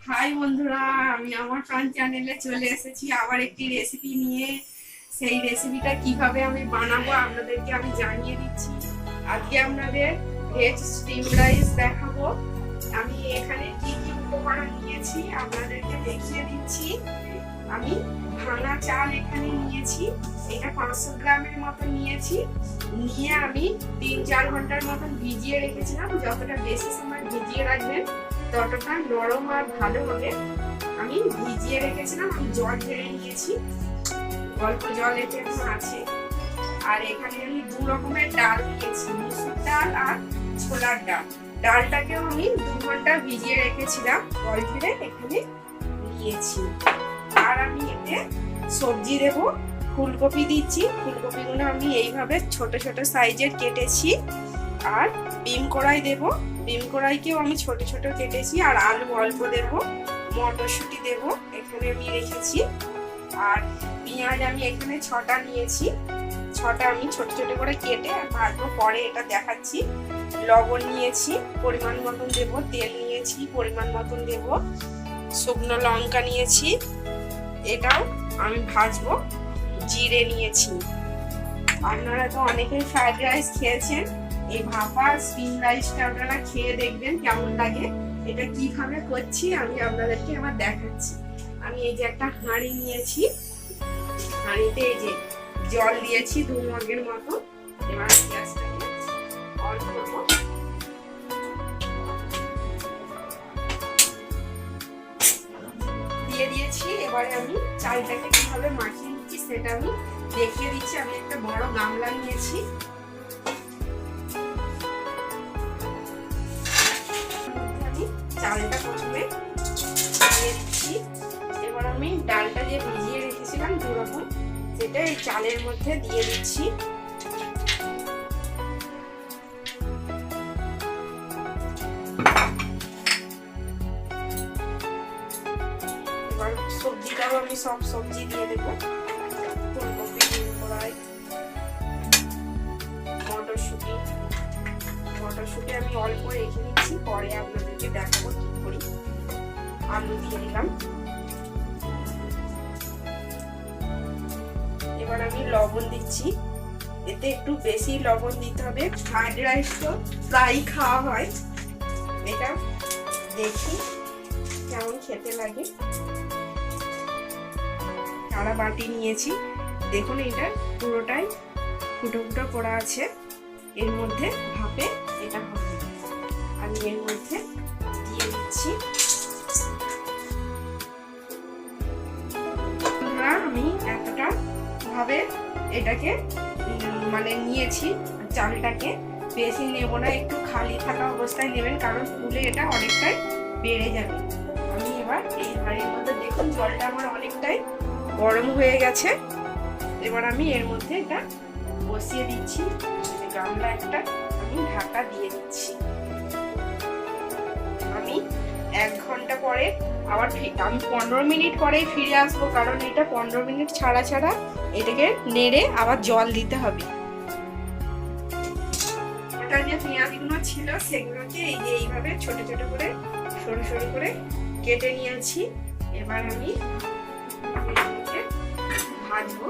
High বন্ধুরা, আমি আমার প্রাণ চ্যানেলে চলে এসেছি আবার একটি রেসিপি নিয়ে। সেই রেসিপিটা কিভাবে আমি বানাবো আপনাদেরকে আমি জানিয়ে দিচ্ছি। আজকে আপনাদের ভেজ স্টিম রাইস দেখাবো। আমি এখানে কি কি উপকরণ নিয়েছি আপনাদেরকে দেখিয়ে দিচ্ছি। আমি ভাঙা চাল এখানে নিয়েছি, এটা 500 গ্রামের মতো নিয়েছি। নিয়ে আমি 3-4 ঘন্টার মতন ভিজিয়ে রেখেছিলাম। যতটা বেশি সময় ভিজিয়ে রাখবেন ততটা নরম আর ভালো হবে। আমি ভিজিয়ে রেখেছিলাম, আমি জল ঢেলে নিয়েছি, অল্প জল এতে এখন আছে। আর এখানে আমি 2 রকমের ডাল নিয়েছি, মসুর ডাল আর ছোলার ডাল। ডালটাকেও আমি 2 ঘন্টা ভিজিয়ে রেখেছিলাম, জল ঢেলে এখানে নিয়েছি। আর আমি এতে সবজি দেবো, ফুলকপি দিচ্ছি। ফুলকপিগুলো আমি এইভাবে ছোট ছোট সাইজের কেটেছি। আর বিম কড়াই দেবো, বিম কড়াইকেও আমি ছোট ছোট কেটেছি। আর আলু অল্প দেবো, মটরশুঁটি দেবো এখানে আমি রেখেছি। আর পেঁয়াজ আমি এখানে 6টা নিয়েছি, 6টা আমি ছোট ছোট করে কেটে ভাজবো, পরে এটা দেখাচ্ছি। লবণ নিয়েছি পরিমাণ মতন দেবো, তেল নিয়েছি পরিমাণ মতন দেবো, শুকনো লঙ্কা নিয়েছি, এটাও আমি ভাজবো। জিরে নিয়েছি। আপনারা তো অনেকেই ফ্রাইড রাইস খেয়েছেন, এই ভাপা স্টিম রাইসটা আপনারা খেয়ে দেখবেন কেমন লাগে। এটা কিভাবে করছি আমি আপনাদেরকে এবার দেখাচ্ছি। আমি এই যে একটা হাঁড়ি নিয়েছি, হাঁড়িতে এই যে জল দিয়েছি 2 মগের মতো। এবার গ্যাসটাকে অন করবো। দিয়ে দিয়েছি। এবারে আমি চালটাকে কিভাবে মাখিয়ে নিচ্ছি সেটা আমি দেখিয়ে দিচ্ছি। আমি একটা বড় গামলা নিয়েছি, আমি চালটা প্রথমে দিয়ে দিচ্ছি। এবার আমি ডালটা যে ভিজিয়ে রেখেছিলাম 2 রকম, সেটা এই চালের মধ্যে দিয়ে দিচ্ছি। এবার সবজিটাও আমি সব সবজি দিয়ে দেবো, ফুলকপি, বিম কড়াই, মটরশুঁটি। মটরশুঁটি আমি অল্প রেখে নিচ্ছি, পরে আপনাদেরকে দেখাবো কি করি। আলু দিয়ে দিলাম। এবার আমি লবণ দিচ্ছি, এতে একটু বেশি লবণ দিতে হবে। ফ্রাইড রাইস তো প্রায় খাওয়া হয়, এটা দেখি কেমন খেতে লাগে। সারা বাটি নিয়েছি, দেখুন এটা পুরোটাই ফুটো ফুটো করা আছে। এর মধ্যে ভাপে এটা হবে। আমি এর মধ্যে দিয়ে দিচ্ছি। আমি এতটা ভাবে এটাকে মানে নিয়েছি, চালটাকে বেশি নেব না, একটু খালি থাকা অবস্থায় নেবেন, কারণ ফুলে এটা অনেকটাই বেড়ে যাবে। আমি এবার এই হাঁড়ির মধ্যে দেখুন জলটা আমার অনেকটাই গরম হয়ে গেছে। এবার আমি এর মধ্যে এটা বসিয়ে দিচ্ছি, গামলা একটা আমি ঢাকা দিয়ে দিচ্ছি। আমি 1 ঘন্টা পরে আবার আমি 15 মিনিট পরেই ফিরে আসবো, কারণ এটা 15 মিনিট ছাড়া ছাড়া এটাকে নেড়ে আবার জল দিতে হবে। ওটা যে পেঁয়াজগুলো ছিল সেগুলোকে এই যে এইভাবে ছোট ছোট করে সরু সরু করে কেটে নিয়েছি। এবার আমি ভাজবো।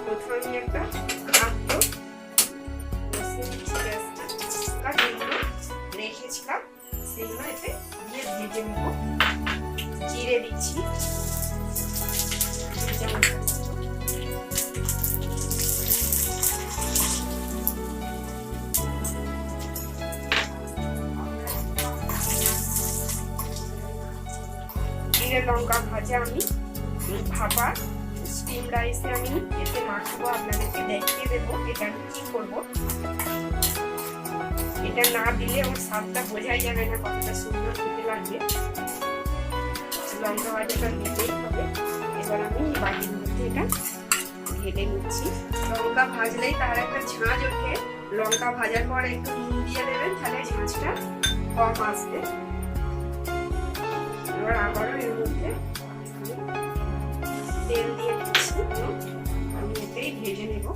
প্রথমে আমি একটা ভাজবো যেগুলো রেখেছিলাম সেগুলো এতে দিয়ে ভেজে নেব। জিরে দিচ্ছি, জিরে লঙ্কা ভাজা আমি ভাপা স্টিম রাইসে আমি এতে মাখবো, আপনাদেরকে দেখিয়ে দেবো এটা আমি কি করবো। এটা না দিলে আমার স্বাদটা বোঝাই যাবে না কতটা সুন্দর খেতে লাগবে। লঙ্কা ভাজাটা দিতেই হবে। এবার আমি বাটির মধ্যে এটা ঢেলে নিচ্ছি। লঙ্কা ভাজলেই তার একটা ঝাঁঝ ওঠে, লঙ্কা ভাজার পর একটু নুন দিয়ে দেবেন, তাহলে ঝাঁঝটা কম আসবে। এবার আবারও এর মধ্যে তেল দিয়ে দিচ্ছি, আমি এতেই ভেজে নেব।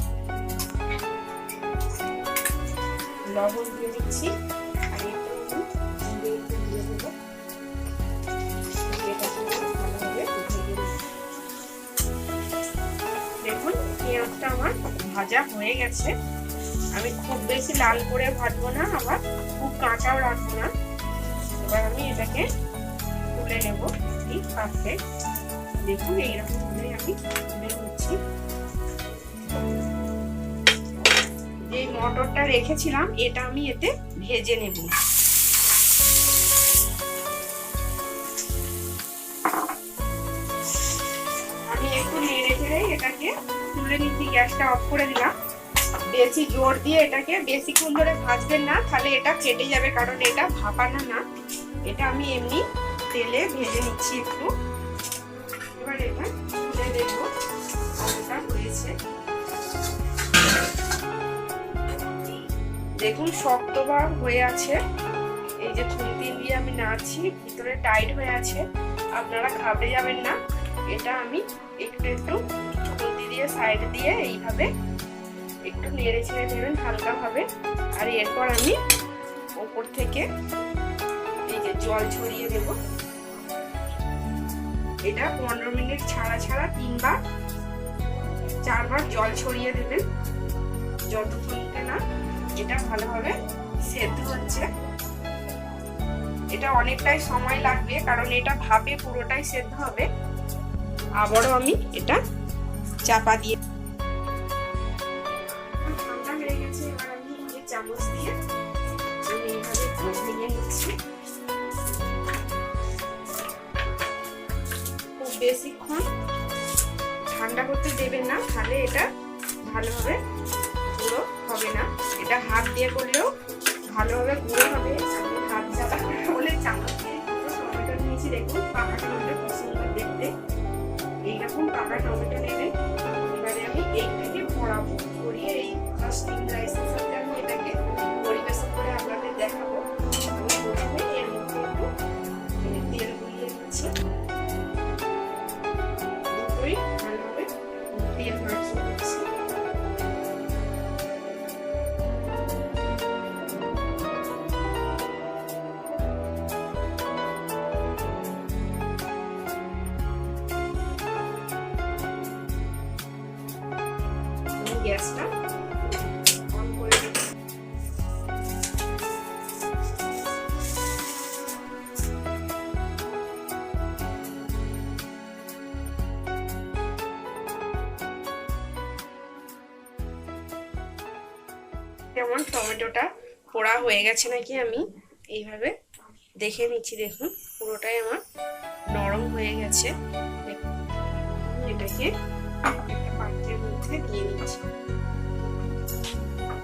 লবণ দিয়ে দিচ্ছি, আর একটু দিয়ে দেবো। ভাজা হয়ে গেছে। আমি খুব বেশি লাল করে ভাজবো না, আবার খুব কাঁচাও রাখবো না। এবার আমি এটাকে তুলে নেবো এই পাত্রে। দেখুন এইরকম করে আমি তুলে নিচ্ছি। যে মটরটা রেখেছিলাম এটা আমি এতে ভেজে নেব। আমি একটু নেড়ে চেড়ে এটাকে তুলে নিচ্ছি। গ্যাসটা অফ করে দিলাম। বেশি জোর দিয়ে এটাকে বেশিক্ষণ ধরে ভাজবেন না, তাহলে এটা কেটে যাবে, কারণ এটা ভাপানো না। এটা আমি এমনি তেলে ভেজে নিচ্ছি একটু। এবার এটা তুলে দেখবো কতটা হয়েছে। দেখুন শক্ত ভাব হয়ে আছে। এই যে খুন্তি দিয়ে আমি নাড়ছি, ভিতরে টাইট হয়ে আছে। আপনারা ঘাবড়ে যাবেন না। এটা আমি একটু একটু খুন্তি দিয়ে সাইড দিয়ে এইভাবে একটু নেড়ে ছেড়ে দেবেন হালকা ভাবে। আর এরপর আমি ওপর থেকে এই যে জল ছড়িয়ে দেব। এটা 15 মিনিট ছাড়া ছাড়া 3-4বার জল ছড়িয়ে দেবেন, যতক্ষণ না এটা ভালোভাবে সেদ্ধ হচ্ছে। এটা অনেকটাই সময় লাগবে, কারণ এটা ভাপে পুরোটাই সেদ্ধ হবে। আবারও আমি এটা চাপা দিয়ে ঠান্ডা হয়ে গেছে। এবার আমি এই চামচ দিয়ে আমি এইভাবে ভেঙে নিচ্ছি। খুব বেশিক্ষণ ঠান্ডা করতে দেবেন না, তাহলে এটা ভালোভাবে গুঁড়ো হবে না। এটা হাত দিয়ে করলেও ভালোভাবে গুঁড়ো হবে। আমি হাত চাপা বলে চামচ দিয়ে টমেটো নিয়েছি। দেখুন পাকা টমেটো খুব সুন্দর দেখতে। এইরকম পাকা টমেটো নেবে। এবারে আমি এইটাকে পড়াবো, পরিয়ে এই স্টিম রাইসের সাথে আমি এটাকে পরিবেশন করে আপনাদের দেখাবো। আমি প্রথমে এর মধ্যে একটু তেল গুলিয়ে দিচ্ছি। দুটোই ভালোভাবে তেল মাখিয়ে দিচ্ছি। গ্যাসটা অন করে দেব। যেমন টমেটোটা পোড়া হয়ে গেছে নাকি আমি এইভাবে দেখে নিচ্ছি। দেখুন পুরোটাই আমার নরম হয়ে গেছে। এটাকে একটা পাত্রের মধ্যে নিয়ে নিচ্ছি।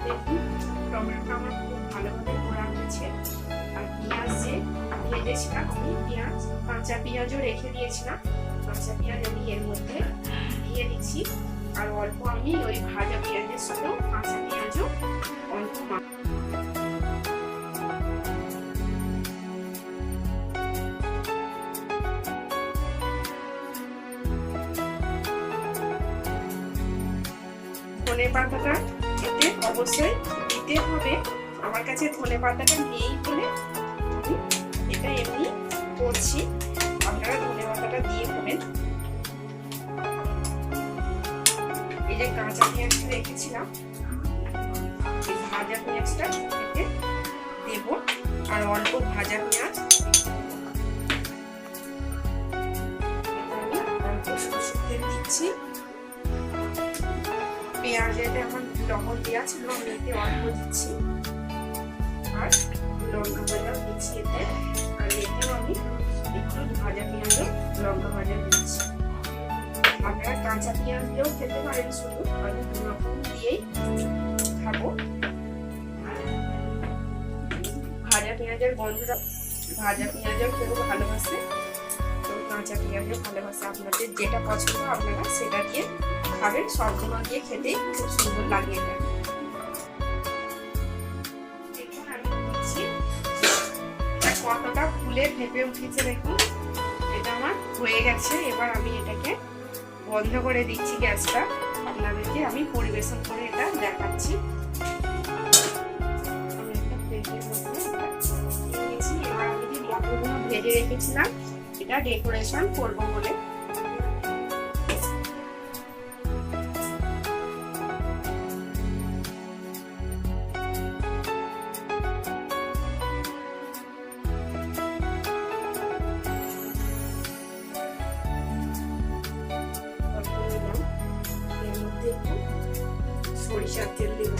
দেখুন টমেটোটা আমার খুব ভালোভাবে পোড়া হয়েছে। আর পেঁয়াজ যে ভেজেছিলাম, আমি পেঁয়াজ কাঁচা পেঁয়াজও রেখে দিয়েছিলাম। কাঁচা পেঁয়াজ আমি এর মধ্যে দিয়ে দিচ্ছি। আর অল্প আমি ওই ভাজা পেঁয়াজের সাথেও কাঁচা পেঁয়াজও অল্প ধনে পাতাটা এতে অবশ্যই দিতে হবে। আমার কাছে ধনে পাতাটা নেই বলে আমি এটা এমনি করছি। আপনারা ধনে পাতাটা দিয়ে করবেন। এই যে কাঁচা পেঁয়াজটা রেখেছিলাম, এই ভাজা পেঁয়াজটা এতে দেব। আর অল্প ভাজা পেঁয়াজ আমি অল্প সরষের তেল দিচ্ছি। পেঁয়াজেতে আমার লবণ দেওয়া ছিল, আমি এতে অল্প দিচ্ছি। আর লঙ্কা ভাজা দিচ্ছি এতে। আর এতেও আমি একটু ভাজা পেঁয়াজও লঙ্কা ভাজা দিচ্ছি। আপনারা কাঁচা পেঁয়াজ দিয়েও খেতে পারেন, শুধু আমি দুরকম দিয়েই খাবো। ভাজা পেঁয়াজের গন্ধটা, ভাজা পেঁয়াজও কেউ ভালোবাসে, তো কাঁচা পেঁয়াজও ভালোবাসে। আপনাদের যেটা পছন্দ আপনারা সেটা দিয়ে খাবেন। সবগুলো দিয়ে খেতেই খুব সুন্দর লাগে এটা। দেখুন আমি দিচ্ছি কতটা ফুলে ফেপে উঠেছে। দেখুন এটা আমার হয়ে গেছে। এবার আমি এটাকে বন্ধ করে দিচ্ছি গ্যাসটা। আপনাদেরকে আমি পরিবেশন করে এটা দেখাচ্ছি। আমি একটা প্লেটের মধ্যে নিয়েছি। এবার আমি যে মটরগুলো ভেজে রেখেছিলাম এটা ডেকোরেশন করবো বলে সরিষার তেল দেব।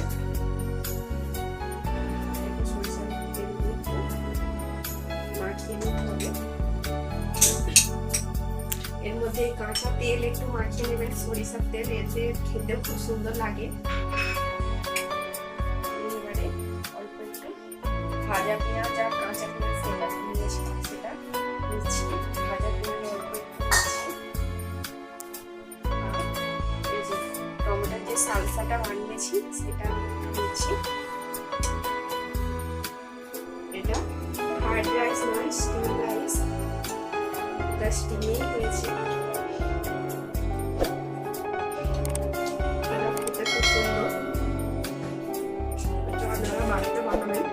সরিষার তেল দিয়ে মাখিয়ে নিতে হবে। এর মধ্যে কাঁচা তেল একটু মাখিয়ে নেবেন, সরিষার তেল, এতে খেতে খুব সুন্দর লাগে। এবারে অল্প একটু ভাজা পেঁয়াজ আর কাঁচা পেঁয়াজ সেটা নিয়েছি, সেটা নিচ্ছি। ভাজা পেঁয়াজ অল্প একটু নিচ্ছি। আর এই যে টমেটোর যে সালসাটা বানিয়েছি সেটা নিচ্ছি। এটা ফ্রাইড রাইস নয়, স্টিম রাইস, এটা স্টিমেই হয়েছে। খেতে খুব সুন্দর। আপনারা বাড়িতে বানাবেন।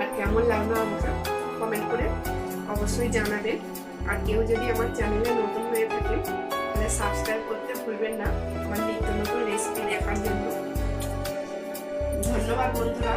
আর কেমন লাগলো আমাকে কমেন্ট করে অবশ্যই জানাবেন। আর কেউ যদি আমার চ্যানেলে নতুন হয়ে থাকে তাহলে সাবস্ক্রাইব করতে ভুলবেন না আমার নিত্য নতুন রেসিপি দেখার জন্য। ধন্যবাদ বন্ধুরা।